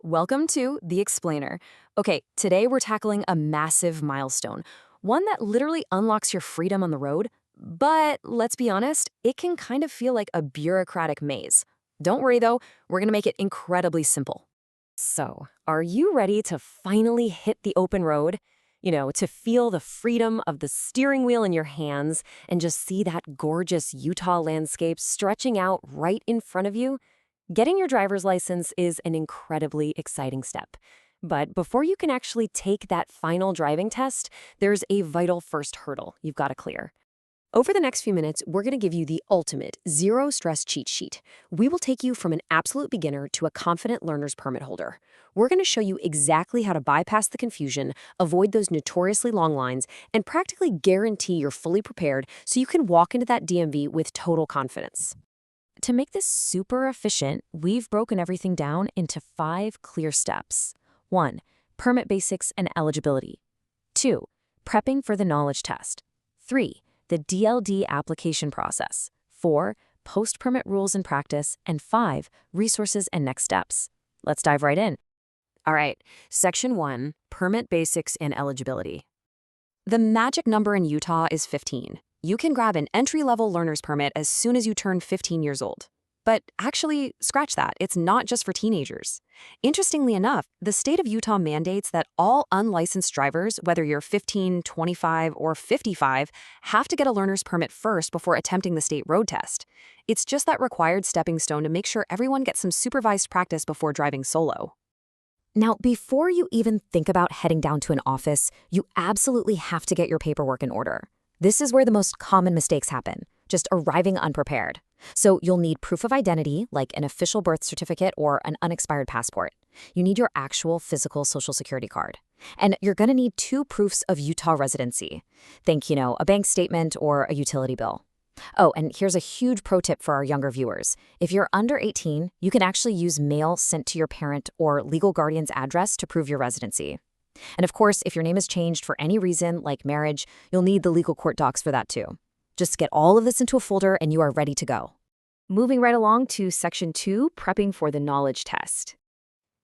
Welcome to The Explainer. Okay, today we're tackling a massive milestone, one that literally unlocks your freedom on the road, but let's be honest, it can kind of feel like a bureaucratic maze. Don't worry though, we're gonna make it incredibly simple. So, are you ready to finally hit the open road? To feel the freedom of the steering wheel in your hands and just see that gorgeous Utah landscape stretching out right in front of you? Getting your driver's license is an incredibly exciting step. But before you can actually take that final driving test, there's a vital first hurdle you've got to clear. Over the next few minutes, we're going to give you the ultimate zero-stress cheat sheet. We will take you from an absolute beginner to a confident learner's permit holder. We're going to show you exactly how to bypass the confusion, avoid those notoriously long lines, and practically guarantee you're fully prepared so you can walk into that DMV with total confidence. To make this super efficient, we've broken everything down into 5 clear steps. 1. Permit basics and eligibility. 2. Prepping for the knowledge test. 3. The DLD application process. 4. Post-permit rules and practice. And 5. Resources and next steps. Let's dive right in. All right, Section 1, Permit basics and eligibility. The magic number in Utah is 15. You can grab an entry-level learner's permit as soon as you turn 15 years old. But actually, scratch that, it's not just for teenagers. Interestingly enough, the state of Utah mandates that all unlicensed drivers, whether you're 15, 25, or 55, have to get a learner's permit first before attempting the state road test. It's just that required stepping stone to make sure everyone gets some supervised practice before driving solo. Now, before you even think about heading down to an office, you absolutely have to get your paperwork in order. This is where the most common mistakes happen, just arriving unprepared. So you'll need proof of identity, like an official birth certificate or an unexpired passport. You need your actual physical Social Security card. And you're going to need 2 proofs of Utah residency. Think, a bank statement or a utility bill. Oh, and here's a huge pro tip for our younger viewers. If you're under 18, you can actually use mail sent to your parent or legal guardian's address to prove your residency. And of course, if your name is changed for any reason, like marriage, you'll need the legal court docs for that too. Just get all of this into a folder and you are ready to go. Moving right along to Section 2, Prepping for the knowledge test.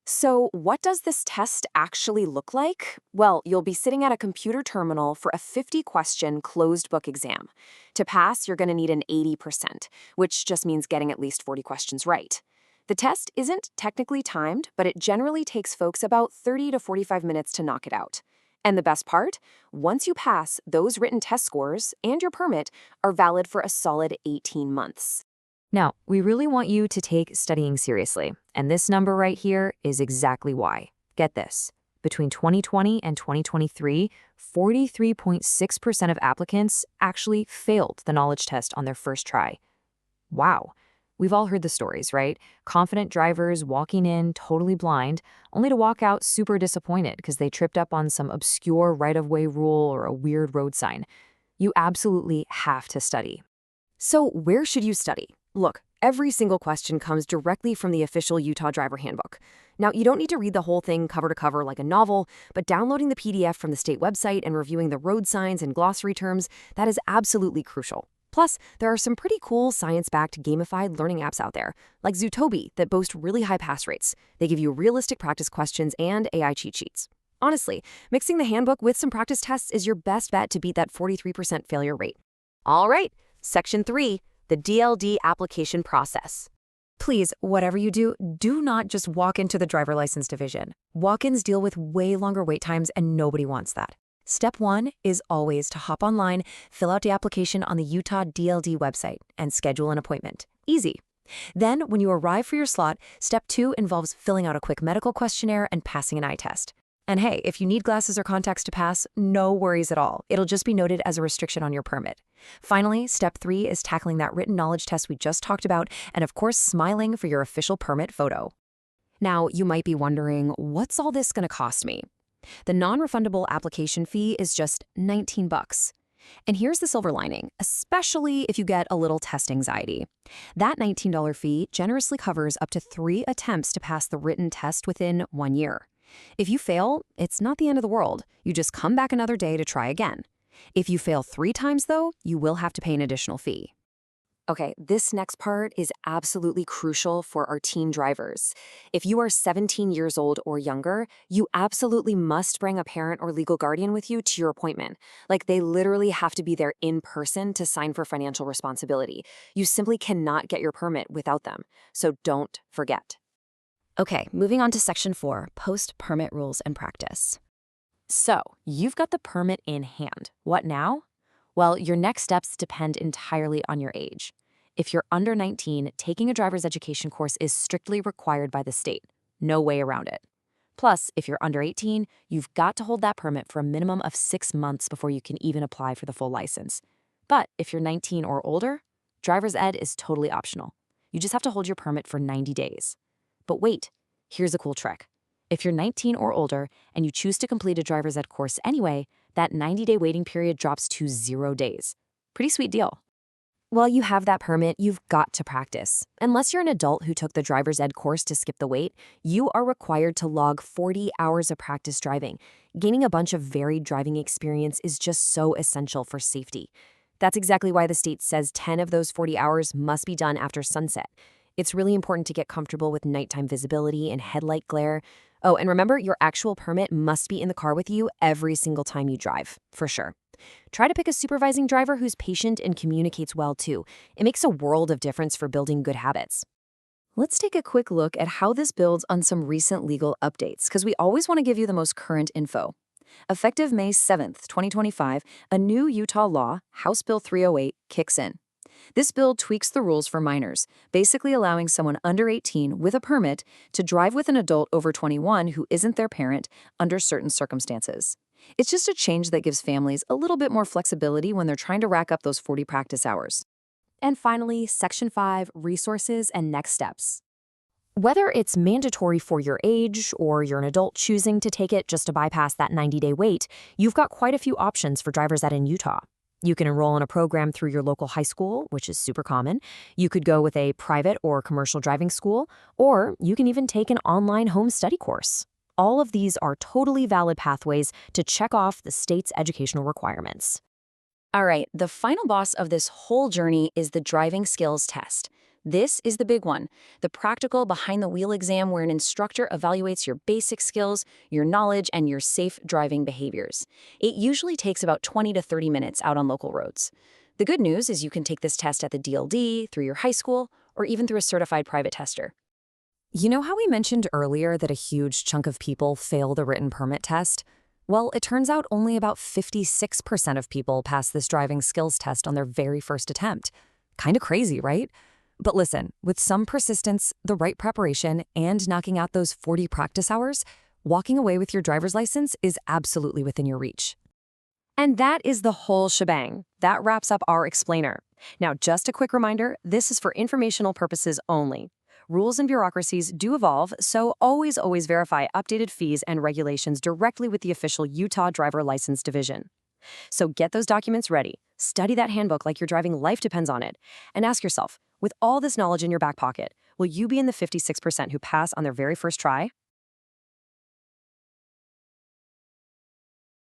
So what does this test actually look like? Well, you'll be sitting at a computer terminal for a 50-question closed-book exam. To pass, you're going to need an 80%, which just means getting at least 40 questions right. The test isn't technically timed, but it generally takes folks about 30 to 45 minutes to knock it out. And the best part? Once you pass, those written test scores and your permit are valid for a solid 18 months. Now, we really want you to take studying seriously, and this number right here is exactly why. Get this. Between 2020 and 2023, 43.6% of applicants actually failed the knowledge test on their first try. Wow. We've all heard the stories, right? Confident drivers walking in totally blind, only to walk out super disappointed because they tripped up on some obscure right-of-way rule or a weird road sign. You absolutely have to study. So where should you study? Look, every single question comes directly from the official Utah Driver Handbook. Now, you don't need to read the whole thing cover to cover like a novel, but downloading the PDF from the state website and reviewing the road signs and glossary terms, that is absolutely crucial. Plus, there are some pretty cool science-backed gamified learning apps out there, like Zootobi, that boast really high pass rates. They give you realistic practice questions and AI cheat sheets. Honestly, mixing the handbook with some practice tests is your best bet to beat that 43% failure rate. All right, Section 3, the DLD application process. Please, whatever you do, do not just walk into the driver license division. Walk-ins deal with way longer wait times, and nobody wants that. Step 1 is always to hop online, fill out the application on the Utah DLD website, and schedule an appointment. Easy. Then, when you arrive for your slot, Step 2 involves filling out a quick medical questionnaire and passing an eye test. And hey, if you need glasses or contacts to pass, no worries at all. It'll just be noted as a restriction on your permit. Finally, Step 3 is tackling that written knowledge test we just talked about, and of course, smiling for your official permit photo. Now, you might be wondering, what's all this going to cost me? The non-refundable application fee is just $19. And here's the silver lining, especially if you get a little test anxiety. That $19 fee generously covers up to 3 attempts to pass the written test within 1 year. If you fail, it's not the end of the world. You just come back another day to try again. If you fail 3 times, though, you will have to pay an additional fee. Okay, this next part is absolutely crucial for our teen drivers. If you are 17 years old or younger, you absolutely must bring a parent or legal guardian with you to your appointment. Like, they literally have to be there in person to sign for financial responsibility. You simply cannot get your permit without them. So don't forget. Okay, moving on to Section 4, Post-Permit Rules and Practice. So, you've got the permit in hand. What now? Well, your next steps depend entirely on your age. If you're under 19, taking a driver's education course is strictly required by the state. No way around it. Plus, if you're under 18, you've got to hold that permit for a minimum of 6 months before you can even apply for the full license. But if you're 19 or older, driver's ed is totally optional. You just have to hold your permit for 90 days. But wait, here's a cool trick. If you're 19 or older and you choose to complete a driver's ed course anyway, that 90-day waiting period drops to 0 days. Pretty sweet deal. While you have that permit, you've got to practice. Unless you're an adult who took the driver's ed course to skip the wait, you are required to log 40 hours of practice driving. Gaining a bunch of varied driving experience is just so essential for safety. That's exactly why the state says 10 of those 40 hours must be done after sunset. It's really important to get comfortable with nighttime visibility and headlight glare. Oh, and remember, your actual permit must be in the car with you every single time you drive, for sure. Try to pick a supervising driver who's patient and communicates well, too. It makes a world of difference for building good habits. Let's take a quick look at how this builds on some recent legal updates, because we always want to give you the most current info. Effective May 7th, 2025, a new Utah law, House Bill 308, kicks in. This bill tweaks the rules for minors, basically allowing someone under 18 with a permit to drive with an adult over 21 who isn't their parent under certain circumstances. It's just a change that gives families a little bit more flexibility when they're trying to rack up those 40 practice hours. And finally, Section 5, Resources and Next Steps. Whether it's mandatory for your age or you're an adult choosing to take it just to bypass that 90-day wait, you've got quite a few options for driver's ed in Utah. You can enroll in a program through your local high school, which is super common. You could go with a private or commercial driving school, or you can even take an online home study course. All of these are totally valid pathways to check off the state's educational requirements. All right, the final boss of this whole journey is the driving skills test. This is the big one, the practical behind-the-wheel exam where an instructor evaluates your basic skills, your knowledge, and your safe driving behaviors. It usually takes about 20 to 30 minutes out on local roads. The good news is you can take this test at the DLD, through your high school, or even through a certified private tester. You know how we mentioned earlier that a huge chunk of people fail the written permit test? Well, it turns out only about 56% of people pass this driving skills test on their very first attempt. Kinda crazy, right? But listen, with some persistence, the right preparation, and knocking out those 40 practice hours, walking away with your driver's license is absolutely within your reach. And that is the whole shebang. That wraps up our explainer. Now, just a quick reminder, this is for informational purposes only. Rules and bureaucracies do evolve, so always verify updated fees and regulations directly with the official Utah Driver License Division. So get those documents ready, study that handbook like your driving life depends on it, and ask yourself, with all this knowledge in your back pocket, will you be in the 56% who pass on their very first try?